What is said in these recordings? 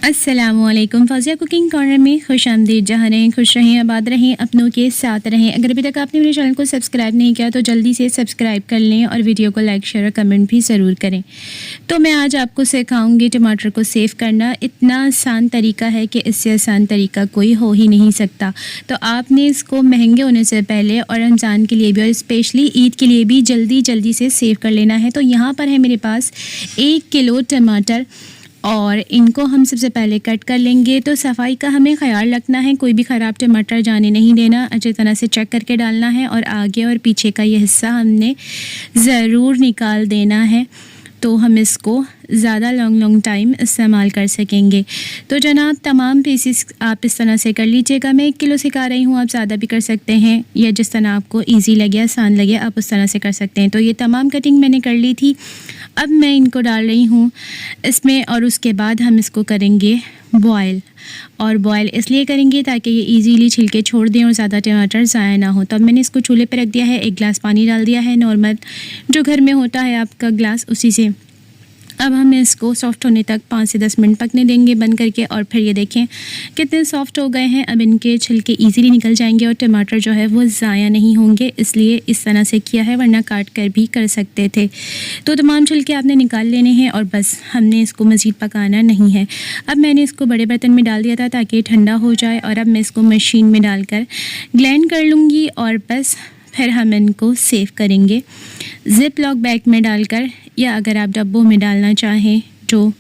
अस्सलामुअलैकुम। फ़ौज़िया cooking corner में खुश आमदीद। जहाँ रहें खुश रहें, आबाद रहें, अपनों के साथ रहें। अगर अभी तक आपने मेरे चैनल को सब्सक्राइब नहीं किया तो जल्दी से सब्सक्राइब कर लें और वीडियो को लाइक शेयर और कमेंट भी ज़रूर करें। तो मैं आज आपको सिखाऊंगी टमाटर को सेव करना। इतना आसान तरीका है कि इससे आसान तरीका कोई हो ही नहीं सकता। तो आपने इसको महंगे होने से पहले और रमज़ान के लिए भी और स्पेशली ईद के लिए भी जल्दी से सेव कर लेना है। तो यहाँ पर है मेरे पास 1 किलो टमाटर और इनको हम सबसे पहले कट कर लेंगे। तो सफाई का हमें ख्याल रखना है, कोई भी ख़राब टमाटर जाने नहीं देना, अच्छी तरह से चेक करके डालना है और आगे और पीछे का ये हिस्सा हमने ज़रूर निकाल देना है, तो हम इसको ज़्यादा लॉन्ग टाइम इस्तेमाल कर सकेंगे। तो जनाब तमाम पीसेस आप इस तरह से कर लीजिएगा। मैं 1 किलो सिखा रही हूँ, आप ज़्यादा भी कर सकते हैं या जिस तरह आपको इजी लगे आसान लगे आप उस तरह से कर सकते हैं। तो ये तमाम कटिंग मैंने कर ली थी। अब मैं इनको डाल रही हूँ इसमें और उसके बाद हम इसको करेंगे बॉयल। और बॉयल इसलिए करेंगे ताकि ये इजीली छिलके छोड़ दें और ज़्यादा टमाटर ज़ाया ना हो। तो अब मैंने इसको चूल्हे पर रख दिया है, 1 गिलास पानी डाल दिया है, नॉर्मल जो घर में होता है आपका गिलास उसी से। अब हम इसको सॉफ़्ट होने तक 5 से 10 मिनट पकने देंगे बंद करके। और फिर ये देखें कितने सॉफ़्ट हो गए हैं। अब इनके छिलके इजीली निकल जाएंगे और टमाटर जो है वो ज़ाया नहीं होंगे, इसलिए इस तरह से किया है, वरना काट कर भी कर सकते थे। तो तमाम छिलके आपने निकाल लेने हैं और बस हमने इसको मज़ीद पकाना नहीं है। अब मैंने इसको बड़े बर्तन में डाल दिया था ताकि ठंडा हो जाए और अब मैं इसको मशीन में डालकर ग्राइंड कर लूँगी और बस फिर हम इनको सेव करेंगे ज़िप लॉक बैग में डालकर, या अगर आप डब्बों में डालना चाहें जो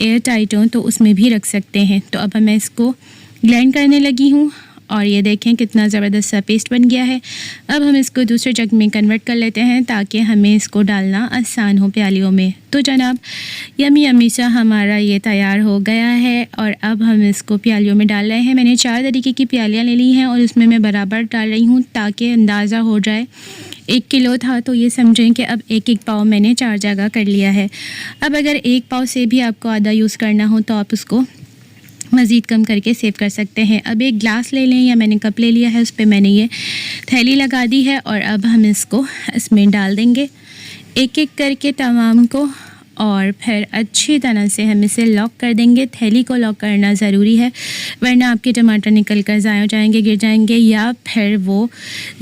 एयर टाइट हो तो उसमें भी रख सकते हैं। तो अब मैं इसको ग्राइंड करने लगी हूँ और ये देखें कितना ज़बरदस्त सा पेस्ट बन गया है। अब हम इसको दूसरे जग में कन्वर्ट कर लेते हैं ताकि हमें इसको डालना आसान हो प्यालियों में। तो जनाब यमी सा हमारा ये तैयार हो गया है और अब हम इसको प्यालियों में डाल रहे हैं। मैंने 4 तरीके की प्यालियाँ ले ली हैं और इसमें मैं बराबर डाल रही हूँ ताकि अंदाज़ा हो जाए। 1 किलो था तो ये समझें कि अब 1 पाव मैंने 4 जगह कर लिया है। अब अगर 1 पाव से भी आपको आधा यूज़ करना हो तो आप उसको मज़ीद कम करके सेव कर सकते हैं। अब 1 ग्लास ले लें या मैंने कप ले लिया है, उस पर मैंने ये थैली लगा दी है और अब हम इसको इसमें डाल देंगे एक करके तमाम को और फिर अच्छी तरह से हम इसे लॉक कर देंगे। थैली को लॉक करना ज़रूरी है वरना आपके टमाटर निकल कर ज़ाया हो जाएंगे, गिर जाएंगे या फिर वो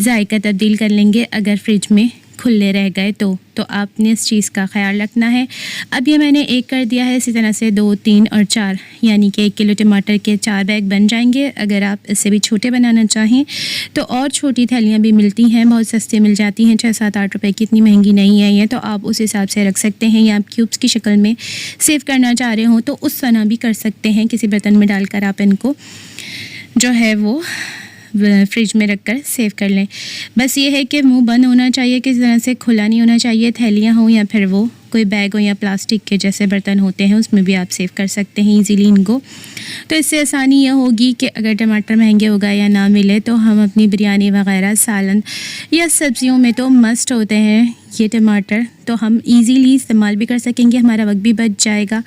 जायका तब्दील कर लेंगे अगर फ्रिज में खुले रह गए तो आपने इस चीज़ का ख्याल रखना है। अब ये मैंने 1 कर दिया है, इसी तरह से 2, 3 और 4 यानी कि 1 किलो टमाटर के 4 बैग बन जाएंगे। अगर आप इससे भी छोटे बनाना चाहें तो और छोटी थैलियाँ भी मिलती हैं, बहुत सस्ती मिल जाती हैं, 6, 7, 8 रुपए की, इतनी महंगी नहीं है ये। तो आप उस हिसाब से रख सकते हैं या आप क्यूब्स की शक्ल में सेव करना चाह रहे हो तो उस तरह भी कर सकते हैं। किसी बर्तन में डालकर आप इनको जो है वो फ्रिज में रखकर सेव कर लें। बस ये है कि मुंह बंद होना चाहिए, किसी तरह से खुला नहीं होना चाहिए। थैलियाँ हों या फिर वो कोई बैग हो या प्लास्टिक के जैसे बर्तन होते हैं उसमें भी आप सेव कर सकते हैं इजीली इनको। तो इससे आसानी यह होगी कि अगर टमाटर महंगे हो गए या ना मिले तो हम अपनी बिरयानी वगैरह सालन या सब्जियों में तो मस्ट होते हैं ये टमाटर, तो हम ईज़िली इस्तेमाल भी कर सकेंगे, हमारा वक्त भी बच जाएगा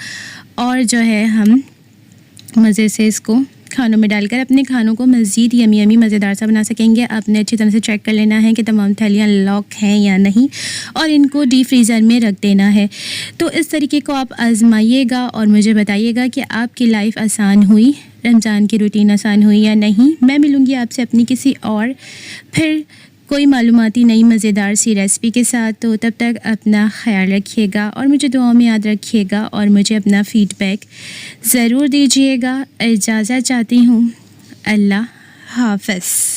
और जो है हम मज़े से इसको खानों में डालकर अपने खानों को मज़ीद यमी मज़ेदार सा बना सकेंगे। आपने अच्छी तरह से चेक कर लेना है कि तमाम थैलियाँ लॉक हैं या नहीं और इनको डीप फ्रीज़र में रख देना है। तो इस तरीके को आप आजमाइएगा और मुझे बताइएगा कि आपकी लाइफ आसान हुई, रमज़ान की रूटीन आसान हुई या नहीं। मैं मिलूँगी आपसे अपनी किसी और फिर कोई मालूमाती नई मज़ेदार सी रेसिपी के साथ। तो तब तक अपना ख्याल रखिएगा और मुझे दुआ में याद रखिएगा और मुझे अपना फ़ीडबैक ज़रूर दीजिएगा। इजाज़त चाहती हूँ, अल्लाह हाफ़िज़।